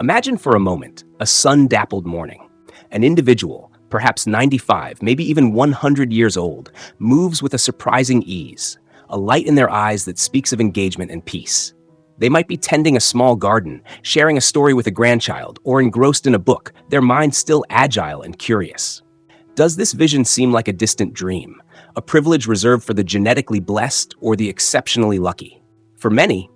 Imagine for a moment a sun-dappled morning. An individual, perhaps 95, maybe even 100 years old, moves with a surprising ease, a light in their eyes that speaks of engagement and peace. They might be tending a small garden, sharing a story with a grandchild, or engrossed in a book, their mind still agile and curious. Does this vision seem like a distant dream, a privilege reserved for the genetically blessed or the exceptionally lucky? For many,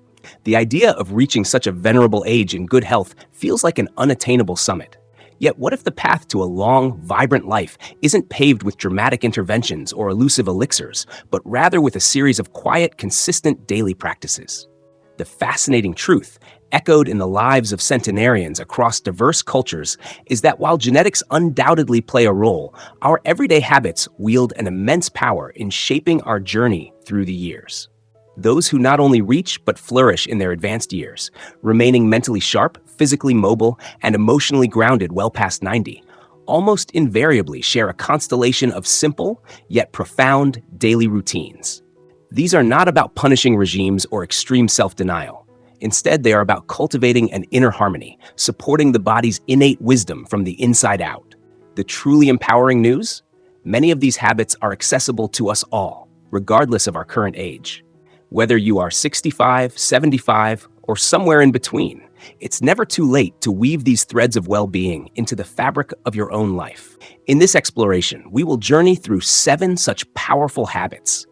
the idea of reaching such a venerable age in good health feels like an unattainable summit. Yet what if the path to a long, vibrant life isn't paved with dramatic interventions or elusive elixirs, but rather with a series of quiet, consistent daily practices? The fascinating truth, echoed in the lives of centenarians across diverse cultures, is that while genetics undoubtedly play a role, our everyday habits wield an immense power in shaping our journey through the years. Those who not only reach but flourish in their advanced years, remaining mentally sharp, physically mobile, and emotionally grounded well past 90, almost invariably share a constellation of simple yet profound daily routines. These are not about punishing regimes or extreme self-denial. Instead, they are about cultivating an inner harmony, supporting the body's innate wisdom from the inside out. The truly empowering news? Many of these habits are accessible to us all, regardless of our current age. Whether you are 65, 75, or somewhere in between, it's never too late to weave these threads of well-being into the fabric of your own life. In this exploration, we will journey through 7 such powerful habits,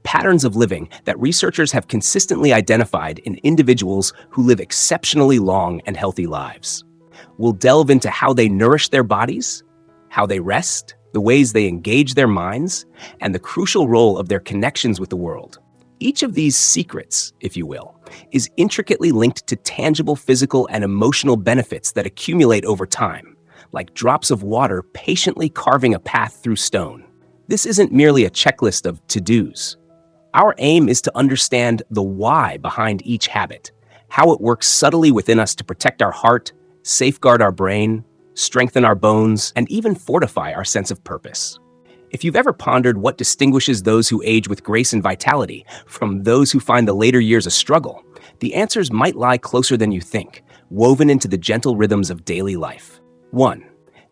patterns of living that researchers have consistently identified in individuals who live exceptionally long and healthy lives. We'll delve into how they nourish their bodies, how they rest, the ways they engage their minds, and the crucial role of their connections with the world. Each of these secrets, if you will, is intricately linked to tangible physical and emotional benefits that accumulate over time, like drops of water patiently carving a path through stone. This isn't merely a checklist of to-dos. Our aim is to understand the why behind each habit, how it works subtly within us to protect our heart, safeguard our brain, strengthen our bones, and even fortify our sense of purpose. If you've ever pondered what distinguishes those who age with grace and vitality from those who find the later years a struggle, the answers might lie closer than you think, woven into the gentle rhythms of daily life. 1.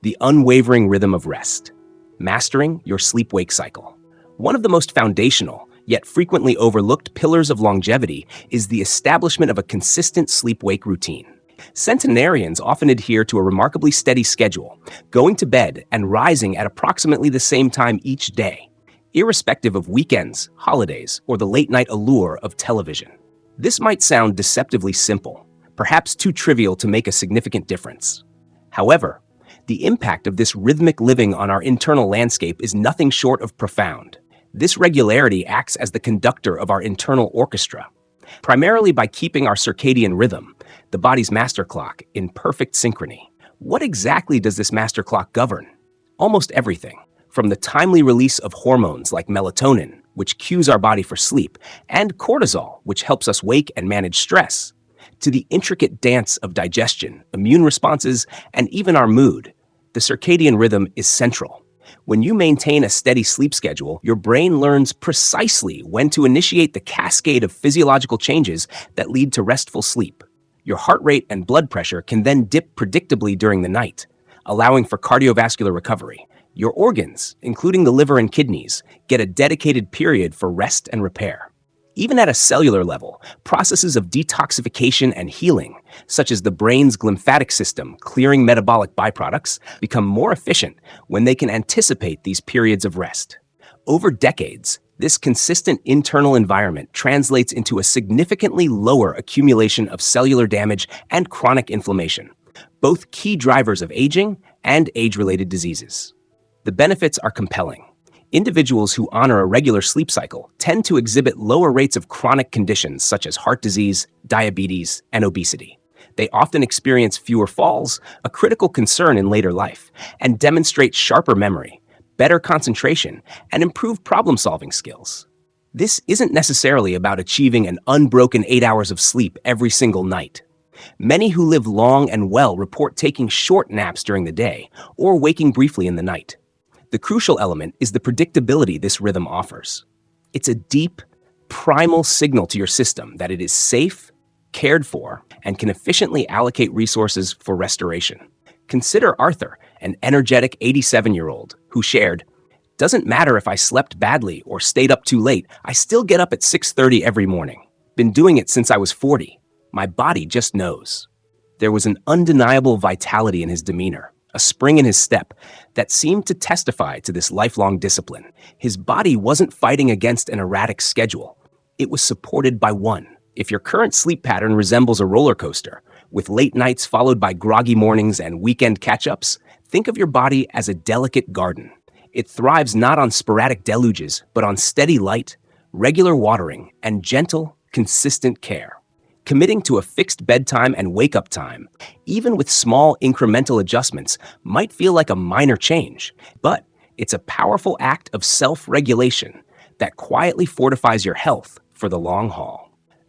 The unwavering rhythm of rest. Mastering your sleep-wake cycle. One of the most foundational, yet frequently overlooked pillars of longevity is the establishment of a consistent sleep-wake routine. Centenarians often adhere to a remarkably steady schedule, going to bed and rising at approximately the same time each day, irrespective of weekends, holidays, or the late-night allure of television. This might sound deceptively simple, perhaps too trivial to make a significant difference. However, the impact of this rhythmic living on our internal landscape is nothing short of profound. This regularity acts as the conductor of our internal orchestra, primarily by keeping our circadian rhythm, the body's master clock, in perfect synchrony. What exactly does this master clock govern? Almost everything, from the timely release of hormones like melatonin, which cues our body for sleep, and cortisol, which helps us wake and manage stress, to the intricate dance of digestion, immune responses, and even our mood. The circadian rhythm is central. When you maintain a steady sleep schedule, your brain learns precisely when to initiate the cascade of physiological changes that lead to restful sleep. Your heart rate and blood pressure can then dip predictably during the night, allowing for cardiovascular recovery. Your organs, including the liver and kidneys, get a dedicated period for rest and repair. Even at a cellular level, processes of detoxification and healing, such as the brain's glymphatic system clearing metabolic byproducts, become more efficient when they can anticipate these periods of rest. Over decades, this consistent internal environment translates into a significantly lower accumulation of cellular damage and chronic inflammation, both key drivers of aging and age-related diseases. The benefits are compelling. Individuals who honor a regular sleep cycle tend to exhibit lower rates of chronic conditions such as heart disease, diabetes, and obesity. They often experience fewer falls, a critical concern in later life, and demonstrate sharper memory, better concentration, and improved problem-solving skills. This isn't necessarily about achieving an unbroken 8 hours of sleep every single night. Many who live long and well report taking short naps during the day or waking briefly in the night. The crucial element is the predictability this rhythm offers. It's a deep, primal signal to your system that it is safe, cared for, and can efficiently allocate resources for restoration. Consider Arthur, an energetic 87-year-old who shared, "Doesn't matter if I slept badly or stayed up too late, I still get up at 6:30 every morning. Been doing it since I was 40. My body just knows." There was an undeniable vitality in his demeanor, a spring in his step that seemed to testify to this lifelong discipline. His body wasn't fighting against an erratic schedule. It was supported by one. If your current sleep pattern resembles a roller coaster, with late nights followed by groggy mornings and weekend catch-ups, think of your body as a delicate garden. It thrives not on sporadic deluges, but on steady light, regular watering, and gentle, consistent care. Committing to a fixed bedtime and wake-up time, even with small incremental adjustments, might feel like a minor change, but it's a powerful act of self-regulation that quietly fortifies your health for the long haul.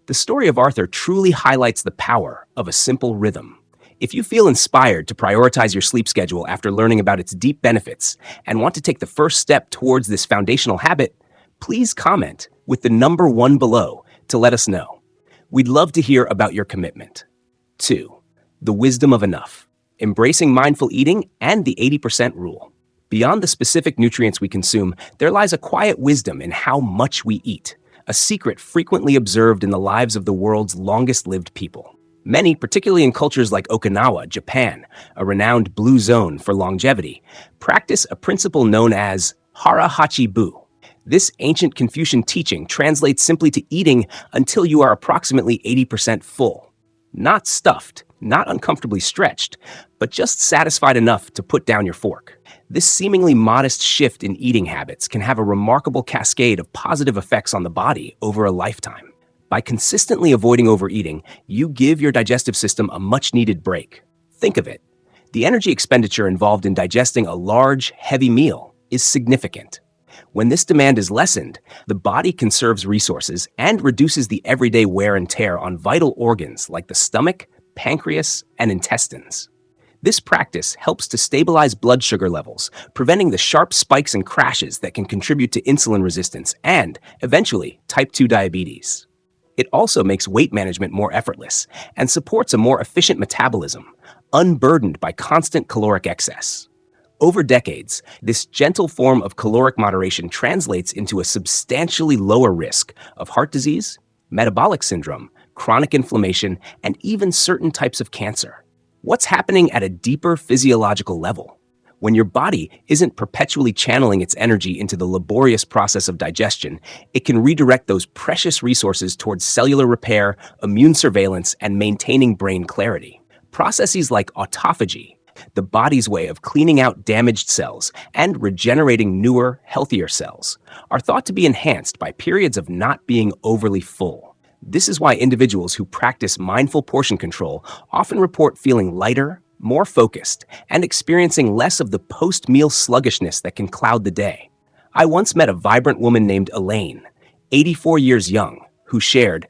The story of Arthur truly highlights the power of a simple rhythm. If you feel inspired to prioritize your sleep schedule after learning about its deep benefits and want to take the first step towards this foundational habit, please comment with the number 1 below to let us know. We'd love to hear about your commitment. 2. The wisdom of enough. Embracing mindful eating and the 80% rule. Beyond the specific nutrients we consume, there lies a quiet wisdom in how much we eat, a secret frequently observed in the lives of the world's longest-lived people. Many, particularly in cultures like Okinawa, Japan, a renowned blue zone for longevity, practice a principle known as hara hachi bu. This ancient Confucian teaching translates simply to eating until you are approximately 80% full. Not stuffed, not uncomfortably stretched, but just satisfied enough to put down your fork. This seemingly modest shift in eating habits can have a remarkable cascade of positive effects on the body over a lifetime. By consistently avoiding overeating, you give your digestive system a much-needed break. Think of it. The energy expenditure involved in digesting a large, heavy meal is significant. When this demand is lessened, the body conserves resources and reduces the everyday wear and tear on vital organs like the stomach, pancreas, and intestines. This practice helps to stabilize blood sugar levels, preventing the sharp spikes and crashes that can contribute to insulin resistance and, eventually, type 2 diabetes. It also makes weight management more effortless and supports a more efficient metabolism, unburdened by constant caloric excess. Over decades, this gentle form of caloric moderation translates into a substantially lower risk of heart disease, metabolic syndrome, chronic inflammation, and even certain types of cancer. What's happening at a deeper physiological level? When your body isn't perpetually channeling its energy into the laborious process of digestion, it can redirect those precious resources towards cellular repair, immune surveillance, and maintaining brain clarity. Processes like autophagy, the body's way of cleaning out damaged cells and regenerating newer, healthier cells, are thought to be enhanced by periods of not being overly full. This is why individuals who practice mindful portion control often report feeling lighter, more focused, and experiencing less of the post-meal sluggishness that can cloud the day. I once met a vibrant woman named Elaine, 84 years young, who shared,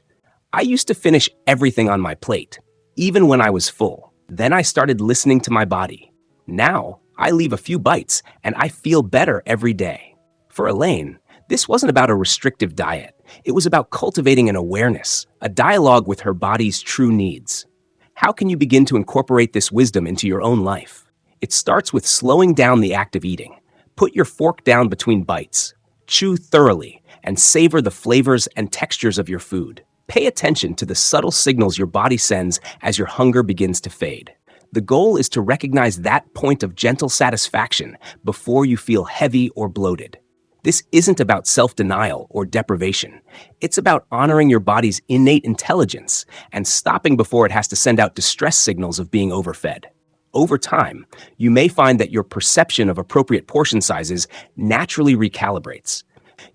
"I used to finish everything on my plate, even when I was full. Then I started listening to my body. Now, I leave a few bites, and I feel better every day." For Elaine, this wasn't about a restrictive diet. It was about cultivating an awareness, a dialogue with her body's true needs. How can you begin to incorporate this wisdom into your own life? It starts with slowing down the act of eating. Put your fork down between bites. Chew thoroughly and savor the flavors and textures of your food. Pay attention to the subtle signals your body sends as your hunger begins to fade. The goal is to recognize that point of gentle satisfaction before you feel heavy or bloated. This isn't about self-denial or deprivation. It's about honoring your body's innate intelligence and stopping before it has to send out distress signals of being overfed. Over time, you may find that your perception of appropriate portion sizes naturally recalibrates.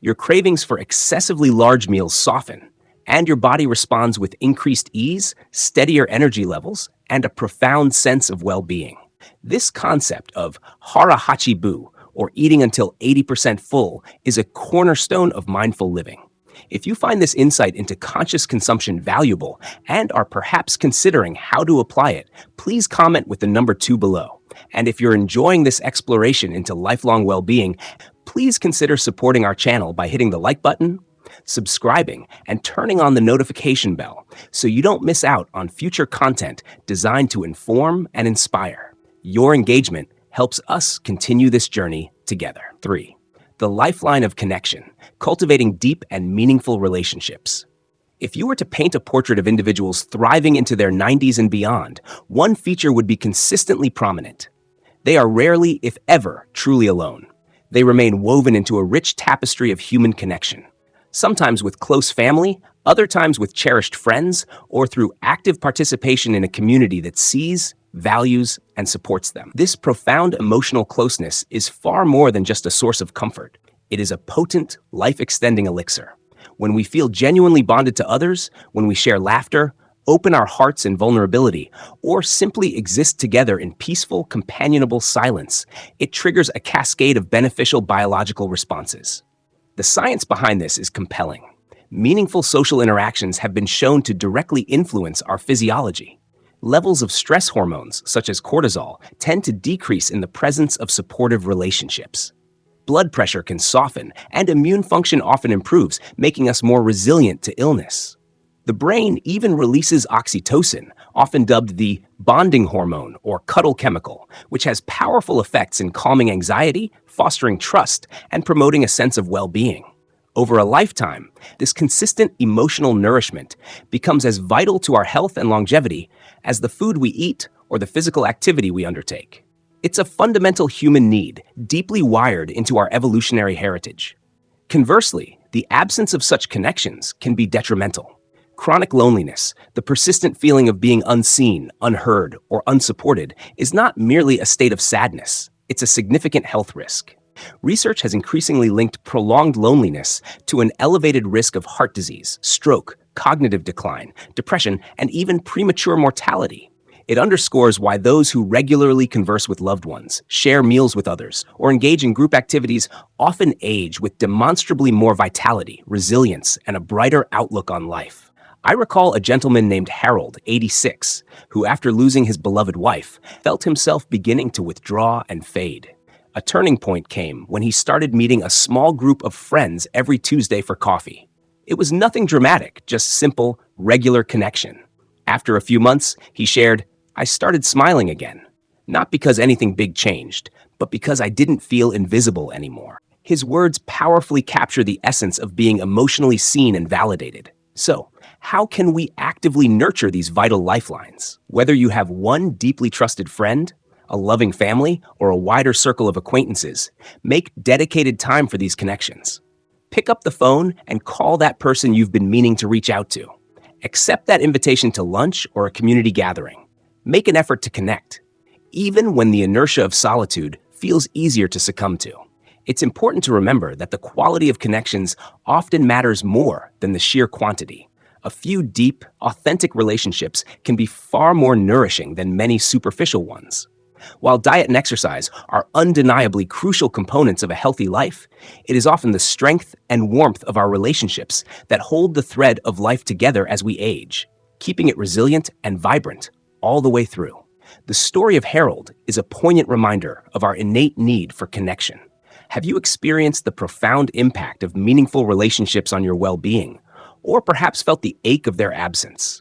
Your cravings for excessively large meals soften, and your body responds with increased ease, steadier energy levels, and a profound sense of well-being. This concept of hara hachi bu, or eating until 80% full, is a cornerstone of mindful living. If you find this insight into conscious consumption valuable and are perhaps considering how to apply it, please comment with the number 2 below. And if you're enjoying this exploration into lifelong well-being, please consider supporting our channel by hitting the like button, subscribing, and turning on the notification bell so you don't miss out on future content designed to inform and inspire. Your engagement helps us continue this journey together. 3. The lifeline of connection, cultivating deep and meaningful relationships. If you were to paint a portrait of individuals thriving into their 90s and beyond, one feature would be consistently prominent. They are rarely, if ever, truly alone. They remain woven into a rich tapestry of human connection, sometimes with close family, other times with cherished friends, or through active participation in a community that sees, values, and supports them. This profound emotional closeness is far more than just a source of comfort. It is a potent, life-extending elixir. When we feel genuinely bonded to others, when we share laughter, open our hearts in vulnerability, or simply exist together in peaceful, companionable silence, it triggers a cascade of beneficial biological responses. The science behind this is compelling. Meaningful social interactions have been shown to directly influence our physiology. Levels of stress hormones, such as cortisol, tend to decrease in the presence of supportive relationships. Blood pressure can soften, and immune function often improves, making us more resilient to illness. The brain even releases oxytocin, often dubbed the bonding hormone or cuddle chemical, which has powerful effects in calming anxiety, fostering trust, and promoting a sense of well-being. Over a lifetime, this consistent emotional nourishment becomes as vital to our health and longevity as the food we eat or the physical activity we undertake. It's a fundamental human need, deeply wired into our evolutionary heritage. Conversely, the absence of such connections can be detrimental. Chronic loneliness, the persistent feeling of being unseen, unheard, or unsupported, is not merely a state of sadness. It's a significant health risk. Research has increasingly linked prolonged loneliness to an elevated risk of heart disease, stroke, cognitive decline, depression, and even premature mortality. It underscores why those who regularly converse with loved ones, share meals with others, or engage in group activities often age with demonstrably more vitality, resilience, and a brighter outlook on life. I recall a gentleman named Harold, 86, who after losing his beloved wife, felt himself beginning to withdraw and fade. A turning point came when he started meeting a small group of friends every Tuesday for coffee. It was nothing dramatic, just simple, regular connection. After a few months, he shared, "I started smiling again. Not because anything big changed, but because I didn't feel invisible anymore." His words powerfully capture the essence of being emotionally seen and validated. So, how can we actively nurture these vital lifelines? Whether you have one deeply trusted friend, a loving family, or a wider circle of acquaintances, make dedicated time for these connections. Pick up the phone and call that person you've been meaning to reach out to. Accept that invitation to lunch or a community gathering. Make an effort to connect, even when the inertia of solitude feels easier to succumb to. It's important to remember that the quality of connections often matters more than the sheer quantity. A few deep, authentic relationships can be far more nourishing than many superficial ones. While diet and exercise are undeniably crucial components of a healthy life, it is often the strength and warmth of our relationships that hold the thread of life together as we age, keeping it resilient and vibrant all the way through. The story of Harold is a poignant reminder of our innate need for connection. Have you experienced the profound impact of meaningful relationships on your well-being, or perhaps felt the ache of their absence?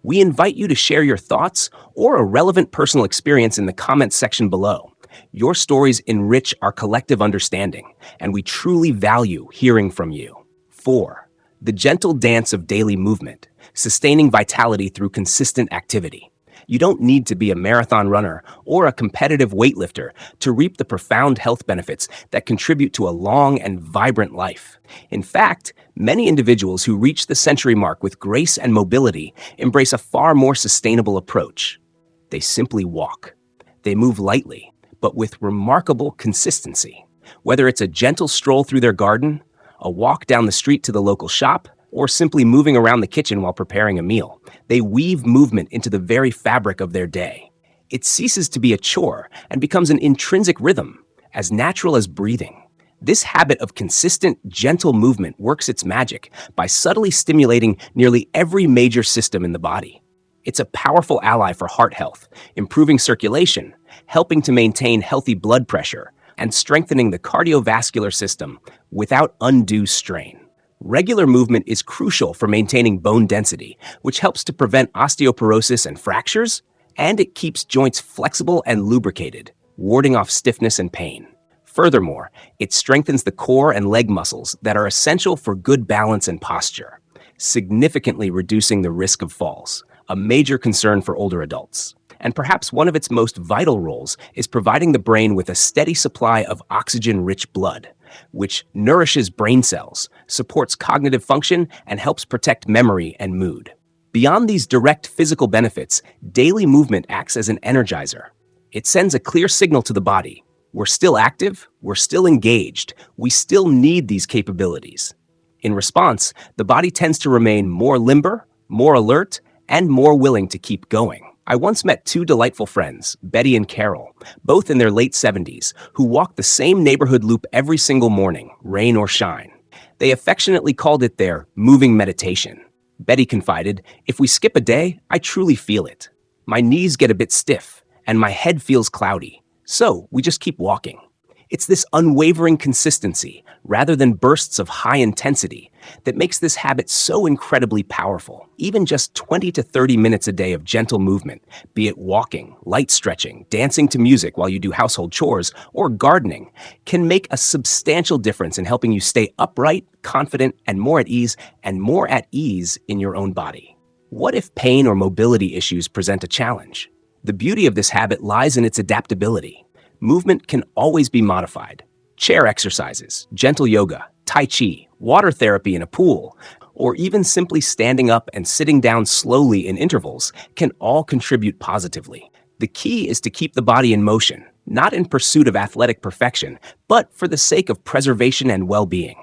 We invite you to share your thoughts or a relevant personal experience in the comments section below. Your stories enrich our collective understanding, and we truly value hearing from you. 4. The gentle dance of daily movement, sustaining vitality through consistent activity. You don't need to be a marathon runner or a competitive weightlifter to reap the profound health benefits that contribute to a long and vibrant life. In fact, many individuals who reach the century mark with grace and mobility embrace a far more sustainable approach. They simply walk. They move lightly, but with remarkable consistency. Whether it's a gentle stroll through their garden, a walk down the street to the local shop, or simply moving around the kitchen while preparing a meal, they weave movement into the very fabric of their day. It ceases to be a chore and becomes an intrinsic rhythm, as natural as breathing. This habit of consistent, gentle movement works its magic by subtly stimulating nearly every major system in the body. It's a powerful ally for heart health, improving circulation, helping to maintain healthy blood pressure, and strengthening the cardiovascular system without undue strain. Regular movement is crucial for maintaining bone density, which helps to prevent osteoporosis and fractures, and it keeps joints flexible and lubricated, warding off stiffness and pain. Furthermore, it strengthens the core and leg muscles that are essential for good balance and posture, significantly reducing the risk of falls, a major concern for older adults. And perhaps one of its most vital roles is providing the brain with a steady supply of oxygen-rich blood, which nourishes brain cells, supports cognitive function, and helps protect memory and mood. Beyond these direct physical benefits, daily movement acts as an energizer. It sends a clear signal to the body. We're still active, we're still engaged, we still need these capabilities. In response, the body tends to remain more limber, more alert, and more willing to keep going. I once met two delightful friends, Betty and Carol, both in their late 70s, who walked the same neighborhood loop every single morning, rain or shine. They affectionately called it their moving meditation. Betty confided, "If we skip a day, I truly feel it. My knees get a bit stiff, and my head feels cloudy. So we just keep walking." It's this unwavering consistency, rather than bursts of high intensity, that makes this habit so incredibly powerful. Even just 20 to 30 minutes a day of gentle movement, be it walking, light stretching, dancing to music while you do household chores, or gardening, can make a substantial difference in helping you stay upright, confident, and more at ease in your own body. What if pain or mobility issues present a challenge? The beauty of this habit lies in its adaptability. Movement can always be modified. Chair exercises, gentle yoga, tai chi, water therapy in a pool, or even simply standing up and sitting down slowly in intervals can all contribute positively. The key is to keep the body in motion, not in pursuit of athletic perfection, but for the sake of preservation and well-being.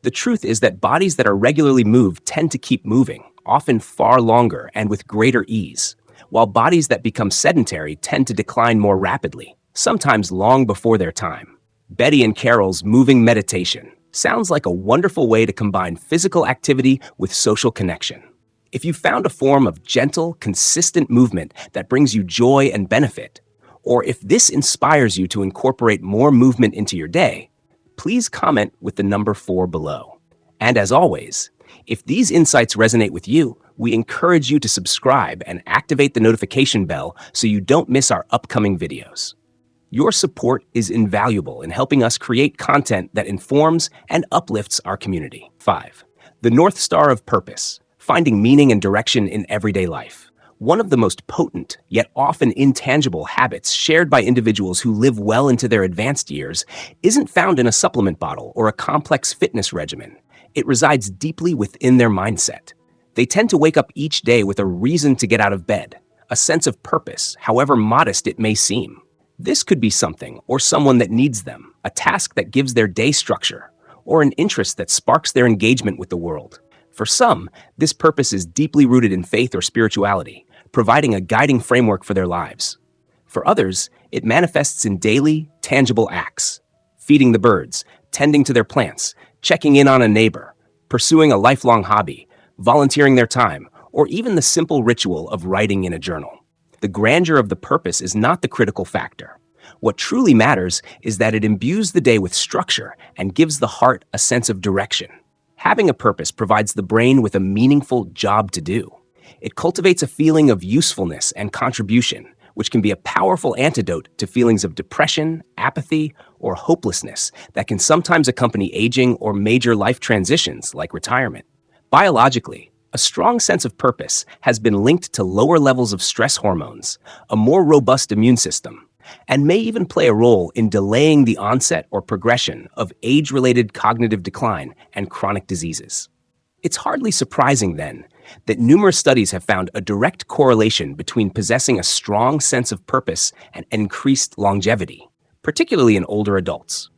The truth is that bodies that are regularly moved tend to keep moving, often far longer and with greater ease, while bodies that become sedentary tend to decline more rapidly, sometimes long before their time. Betty and Carol's moving meditation sounds like a wonderful way to combine physical activity with social connection. If you found a form of gentle, consistent movement that brings you joy and benefit, or if this inspires you to incorporate more movement into your day, please comment with the number 4 below. And as always, if these insights resonate with you, we encourage you to subscribe and activate the notification bell so you don't miss our upcoming videos. Your support is invaluable in helping us create content that informs and uplifts our community. 5. The North Star of Purpose, finding meaning and direction in everyday life. One of the most potent, yet often intangible habits shared by individuals who live well into their advanced years isn't found in a supplement bottle or a complex fitness regimen. It resides deeply within their mindset. They tend to wake up each day with a reason to get out of bed, a sense of purpose, however modest it may seem. This could be something or someone that needs them, a task that gives their day structure, or an interest that sparks their engagement with the world. For some, this purpose is deeply rooted in faith or spirituality, providing a guiding framework for their lives. For others, it manifests in daily, tangible acts: feeding the birds, tending to their plants, checking in on a neighbor, pursuing a lifelong hobby, volunteering their time, or even the simple ritual of writing in a journal. The grandeur of the purpose is not the critical factor. What truly matters is that it imbues the day with structure and gives the heart a sense of direction. Having a purpose provides the brain with a meaningful job to do. It cultivates a feeling of usefulness and contribution, which can be a powerful antidote to feelings of depression, apathy, or hopelessness that can sometimes accompany aging or major life transitions like retirement. Biologically, a strong sense of purpose has been linked to lower levels of stress hormones, a more robust immune system, and may even play a role in delaying the onset or progression of age-related cognitive decline and chronic diseases. It's hardly surprising, then, that numerous studies have found a direct correlation between possessing a strong sense of purpose and increased longevity, particularly in older adults.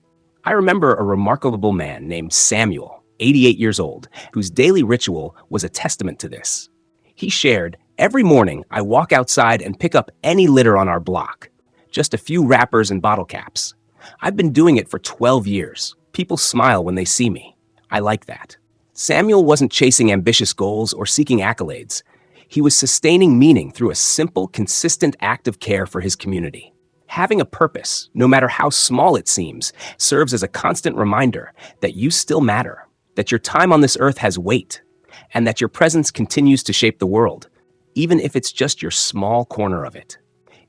I remember a remarkable man named Samuel, 88 years old, whose daily ritual was a testament to this. He shared, "Every morning I walk outside and pick up any litter on our block, just a few wrappers and bottle caps. I've been doing it for 12 years. People smile when they see me. I like that." Samuel wasn't chasing ambitious goals or seeking accolades. He was sustaining meaning through a simple, consistent act of care for his community. Having a purpose, no matter how small it seems, serves as a constant reminder that you still matter, that your time on this earth has weight, and that your presence continues to shape the world, even if it's just your small corner of it.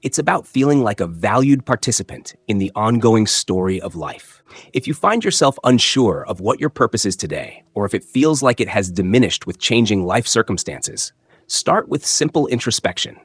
It's about feeling like a valued participant in the ongoing story of life. If you find yourself unsure of what your purpose is today, or if it feels like it has diminished with changing life circumstances, start with simple introspection.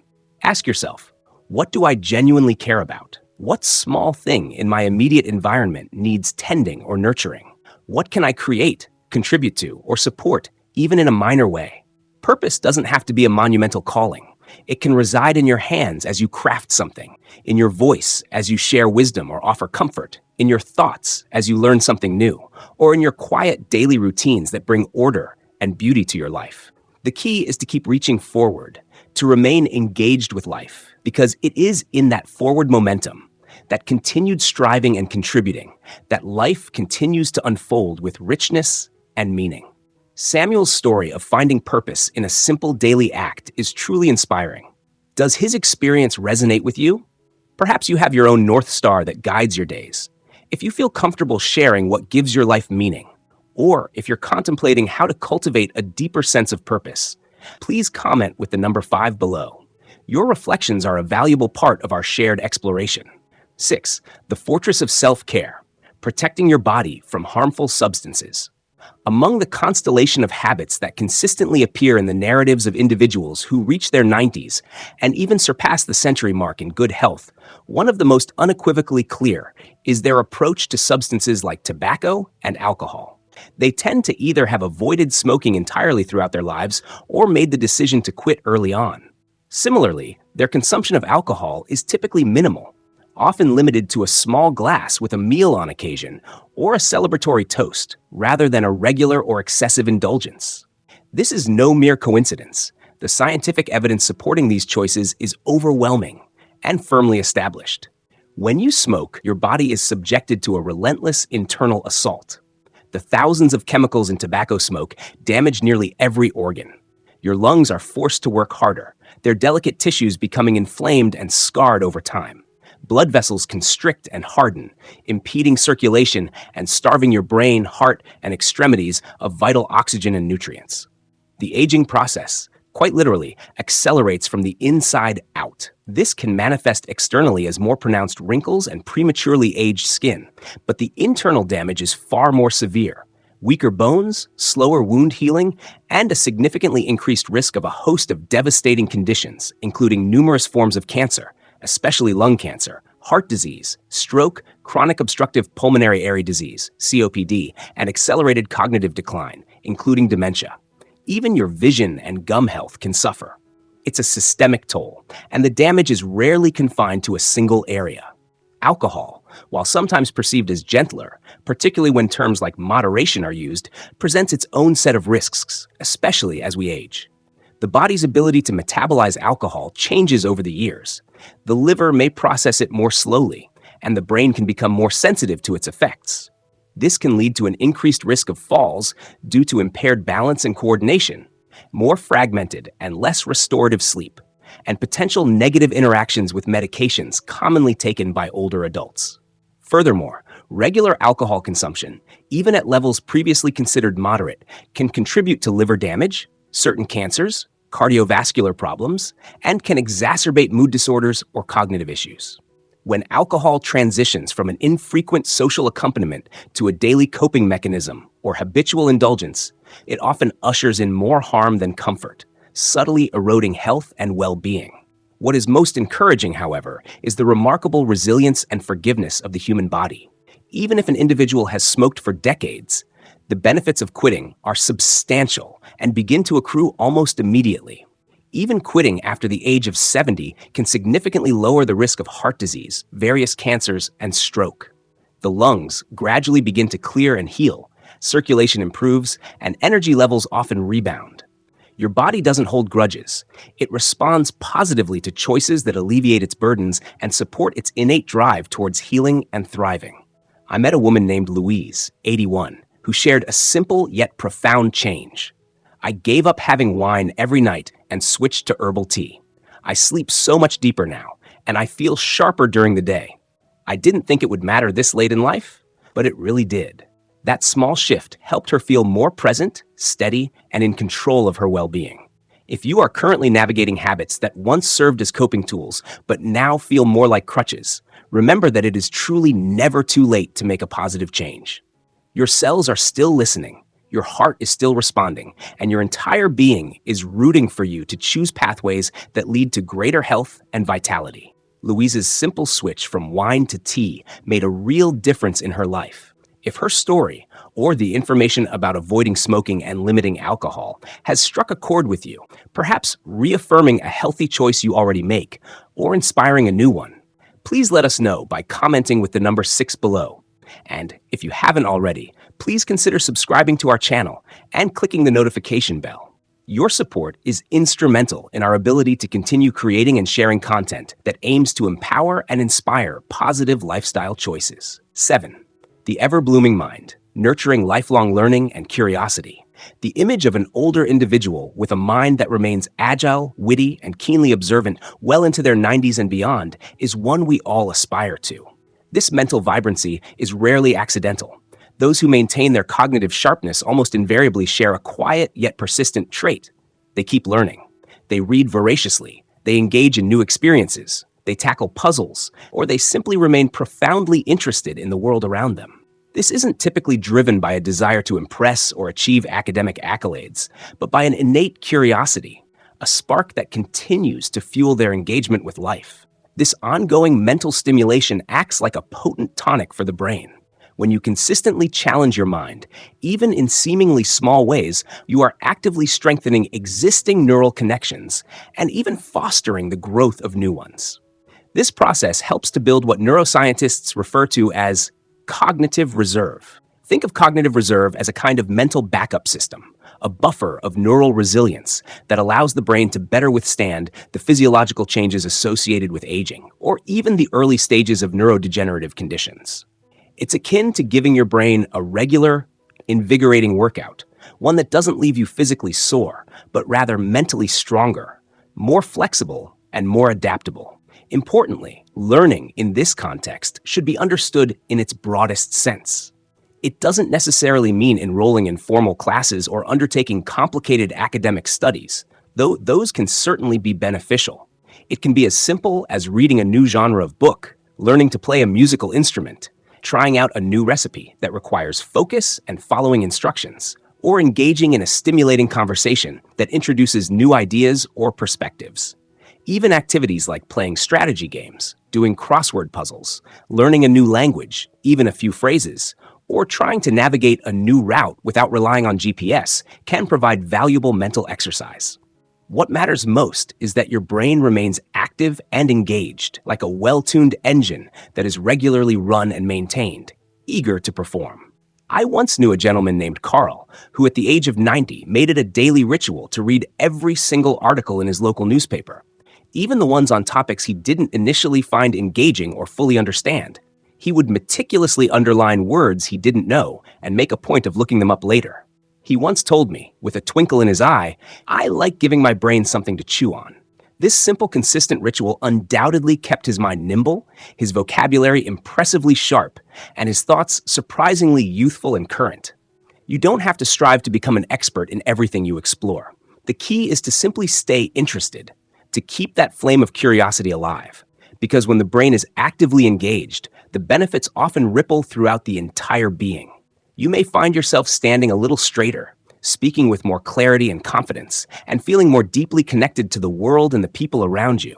Ask yourself, what do I genuinely care about? What small thing in my immediate environment needs tending or nurturing? What can I create, contribute to, or support, even in a minor way? Purpose doesn't have to be a monumental calling. It can reside in your hands as you craft something, in your voice as you share wisdom or offer comfort, in your thoughts as you learn something new, or in your quiet daily routines that bring order and beauty to your life. The key is to keep reaching forward, to remain engaged with life, because it is in that forward momentum, that continued striving and contributing, that life continues to unfold with richness and meaning. Samuel's story of finding purpose in a simple daily act is truly inspiring. Does his experience resonate with you? Perhaps you have your own North Star that guides your days. If you feel comfortable sharing what gives your life meaning, or if you're contemplating how to cultivate a deeper sense of purpose, please comment with the number 5 below. Your reflections are a valuable part of our shared exploration. 6. The fortress of self-care, protecting your body from harmful substances. Among the constellation of habits that consistently appear in the narratives of individuals who reach their 90s and even surpass the century mark in good health, one of the most unequivocally clear is their approach to substances like tobacco and alcohol. They tend to either have avoided smoking entirely throughout their lives or made the decision to quit early on. Similarly, their consumption of alcohol is typically minimal, often limited to a small glass with a meal on occasion or a celebratory toast, rather than a regular or excessive indulgence. This is no mere coincidence. The scientific evidence supporting these choices is overwhelming and firmly established. When you smoke, your body is subjected to a relentless internal assault. The thousands of chemicals in tobacco smoke damage nearly every organ. Your lungs are forced to work harder, their delicate tissues becoming inflamed and scarred over time. Blood vessels constrict and harden, impeding circulation and starving your brain, heart, and extremities of vital oxygen and nutrients. The aging process, quite literally, accelerates from the inside out. This can manifest externally as more pronounced wrinkles and prematurely aged skin, but the internal damage is far more severe. Weaker bones, slower wound healing, and a significantly increased risk of a host of devastating conditions, including numerous forms of cancer, especially lung cancer, heart disease, stroke, chronic obstructive pulmonary area disease, COPD, and accelerated cognitive decline, including dementia. Even your vision and gum health can suffer. It's a systemic toll, and the damage is rarely confined to a single area. Alcohol, while sometimes perceived as gentler, particularly when terms like moderation are used, presents its own set of risks, especially as we age. The body's ability to metabolize alcohol changes over the years. The liver may process it more slowly, and the brain can become more sensitive to its effects. This can lead to an increased risk of falls due to impaired balance and coordination, more fragmented and less restorative sleep, and potential negative interactions with medications commonly taken by older adults. Furthermore, regular alcohol consumption, even at levels previously considered moderate, can contribute to liver damage, certain cancers, cardiovascular problems, and can exacerbate mood disorders or cognitive issues. When alcohol transitions from an infrequent social accompaniment to a daily coping mechanism or habitual indulgence, it often ushers in more harm than comfort, subtly eroding health and well-being. What is most encouraging, however, is the remarkable resilience and forgiveness of the human body. Even if an individual has smoked for decades, the benefits of quitting are substantial and begin to accrue almost immediately. Even quitting after the age of 70 can significantly lower the risk of heart disease, various cancers, and stroke. The lungs gradually begin to clear and heal, circulation improves, and energy levels often rebound. Your body doesn't hold grudges. It responds positively to choices that alleviate its burdens and support its innate drive towards healing and thriving. I met a woman named Louise, 81, who shared a simple yet profound change. I gave up having wine every night and switched to herbal tea. I sleep so much deeper now, and I feel sharper during the day. I didn't think it would matter this late in life, but it really did. That small shift helped her feel more present, steady, and in control of her well-being. If you are currently navigating habits that once served as coping tools, but now feel more like crutches, remember that it is truly never too late to make a positive change. Your cells are still listening, your heart is still responding, and your entire being is rooting for you to choose pathways that lead to greater health and vitality. Louise's simple switch from wine to tea made a real difference in her life. If her story, or the information about avoiding smoking and limiting alcohol, has struck a chord with you, perhaps reaffirming a healthy choice you already make, or inspiring a new one, please let us know by commenting with the number 6 below. And if you haven't already, please consider subscribing to our channel and clicking the notification bell. Your support is instrumental in our ability to continue creating and sharing content that aims to empower and inspire positive lifestyle choices. 7. The ever-blooming mind, nurturing lifelong learning and curiosity. The image of an older individual with a mind that remains agile, witty, and keenly observant well into their 90s and beyond is one we all aspire to. This mental vibrancy is rarely accidental. Those who maintain their cognitive sharpness almost invariably share a quiet yet persistent trait. They keep learning. They read voraciously. They engage in new experiences. They tackle puzzles, or they simply remain profoundly interested in the world around them. This isn't typically driven by a desire to impress or achieve academic accolades, but by an innate curiosity, a spark that continues to fuel their engagement with life. This ongoing mental stimulation acts like a potent tonic for the brain. When you consistently challenge your mind, even in seemingly small ways, you are actively strengthening existing neural connections and even fostering the growth of new ones. This process helps to build what neuroscientists refer to as cognitive reserve. Think of cognitive reserve as a kind of mental backup system, a buffer of neural resilience that allows the brain to better withstand the physiological changes associated with aging, or even the early stages of neurodegenerative conditions. It's akin to giving your brain a regular, invigorating workout, one that doesn't leave you physically sore, but rather mentally stronger, more flexible, and more adaptable. Importantly, learning in this context should be understood in its broadest sense. It doesn't necessarily mean enrolling in formal classes or undertaking complicated academic studies, though those can certainly be beneficial. It can be as simple as reading a new genre of book, learning to play a musical instrument, trying out a new recipe that requires focus and following instructions, or engaging in a stimulating conversation that introduces new ideas or perspectives. Even activities like playing strategy games, doing crossword puzzles, learning a new language, even a few phrases, or trying to navigate a new route without relying on GPS can provide valuable mental exercise. What matters most is that your brain remains active and engaged, like a well-tuned engine that is regularly run and maintained, eager to perform. I once knew a gentleman named Carl, who at the age of 90 made it a daily ritual to read every single article in his local newspaper, even the ones on topics he didn't initially find engaging or fully understand. He would meticulously underline words he didn't know and make a point of looking them up later. He once told me, with a twinkle in his eye, "I like giving my brain something to chew on." This simple, consistent ritual undoubtedly kept his mind nimble, his vocabulary impressively sharp, and his thoughts surprisingly youthful and current. You don't have to strive to become an expert in everything you explore. The key is to simply stay interested, to keep that flame of curiosity alive. Because when the brain is actively engaged, the benefits often ripple throughout the entire being. You may find yourself standing a little straighter, speaking with more clarity and confidence, and feeling more deeply connected to the world and the people around you.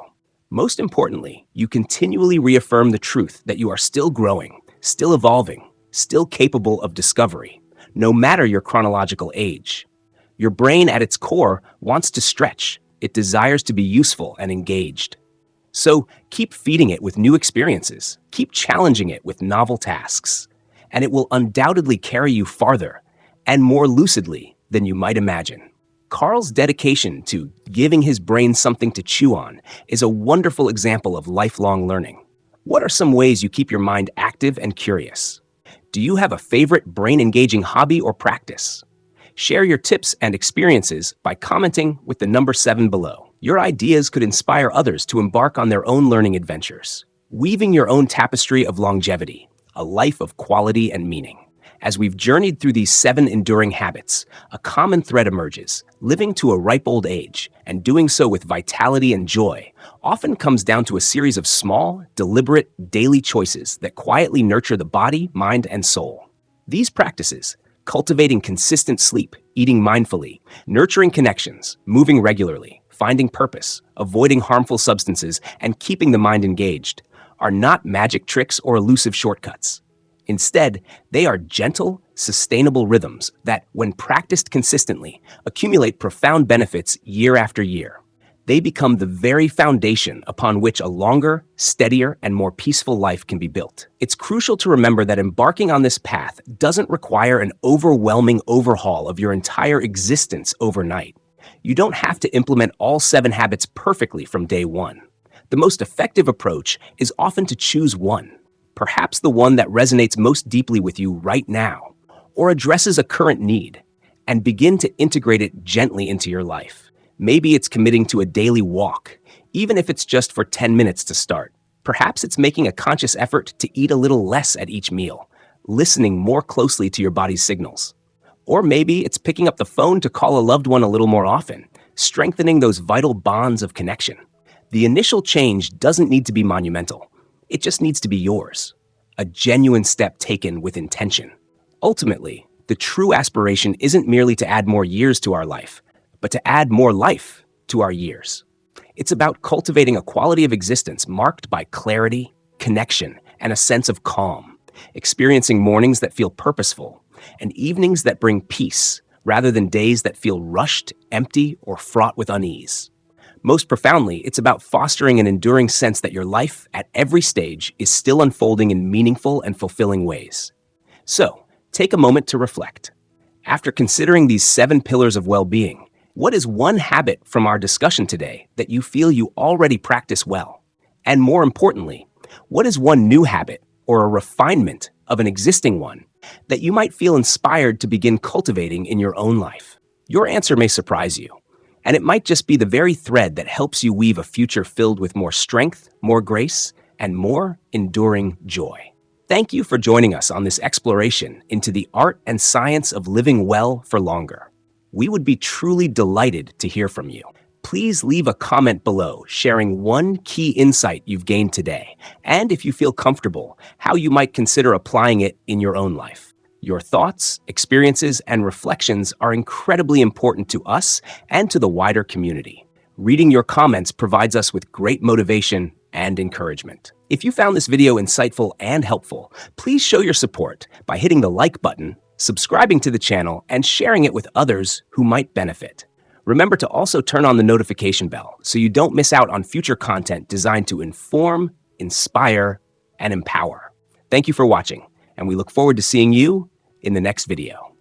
Most importantly, you continually reaffirm the truth that you are still growing, still evolving, still capable of discovery, no matter your chronological age. Your brain at its core wants to stretch. It desires to be useful and engaged. So keep feeding it with new experiences. Keep challenging it with novel tasks. And it will undoubtedly carry you farther and more lucidly than you might imagine. Carl's dedication to giving his brain something to chew on is a wonderful example of lifelong learning. What are some ways you keep your mind active and curious? Do you have a favorite brain-engaging hobby or practice? Share your tips and experiences by commenting with the number 7 below. Your ideas could inspire others to embark on their own learning adventures, weaving your own tapestry of longevity, a life of quality and meaning. As we've journeyed through these 7 enduring habits, a common thread emerges. Living to a ripe old age, and doing so with vitality and joy, often comes down to a series of small, deliberate, daily choices that quietly nurture the body, mind, and soul. These practices, cultivating consistent sleep, eating mindfully, nurturing connections, moving regularly, finding purpose, avoiding harmful substances, and keeping the mind engaged, are not magic tricks or elusive shortcuts. Instead, they are gentle, sustainable rhythms that, when practiced consistently, accumulate profound benefits year after year. They become the very foundation upon which a longer, steadier, and more peaceful life can be built. It's crucial to remember that embarking on this path doesn't require an overwhelming overhaul of your entire existence overnight. You don't have to implement all 7 habits perfectly from day one. The most effective approach is often to choose one, perhaps the one that resonates most deeply with you right now, or addresses a current need, and begin to integrate it gently into your life. Maybe it's committing to a daily walk, even if it's just for 10 minutes to start. Perhaps it's making a conscious effort to eat a little less at each meal, listening more closely to your body's signals. Or maybe it's picking up the phone to call a loved one a little more often, strengthening those vital bonds of connection. The initial change doesn't need to be monumental. It just needs to be yours, a genuine step taken with intention. Ultimately, the true aspiration isn't merely to add more years to our life, but to add more life to our years. It's about cultivating a quality of existence marked by clarity, connection, and a sense of calm, experiencing mornings that feel purposeful, and evenings that bring peace, rather than days that feel rushed, empty, or fraught with unease. Most profoundly, it's about fostering an enduring sense that your life, at every stage, is still unfolding in meaningful and fulfilling ways. So, take a moment to reflect. After considering these 7 pillars of well-being, what is one habit from our discussion today that you feel you already practice well? And more importantly, what is one new habit or a refinement of an existing one that you might feel inspired to begin cultivating in your own life? Your answer may surprise you, and it might just be the very thread that helps you weave a future filled with more strength, more grace, and more enduring joy. Thank you for joining us on this exploration into the art and science of living well for longer. We would be truly delighted to hear from you. Please leave a comment below sharing one key insight you've gained today, and if you feel comfortable, how you might consider applying it in your own life. Your thoughts, experiences, and reflections are incredibly important to us and to the wider community. Reading your comments provides us with great motivation and encouragement. If you found this video insightful and helpful, please show your support by hitting the like button, subscribing to the channel, and sharing it with others who might benefit. Remember to also turn on the notification bell so you don't miss out on future content designed to inform, inspire, and empower. Thank you for watching, and we look forward to seeing you in the next video.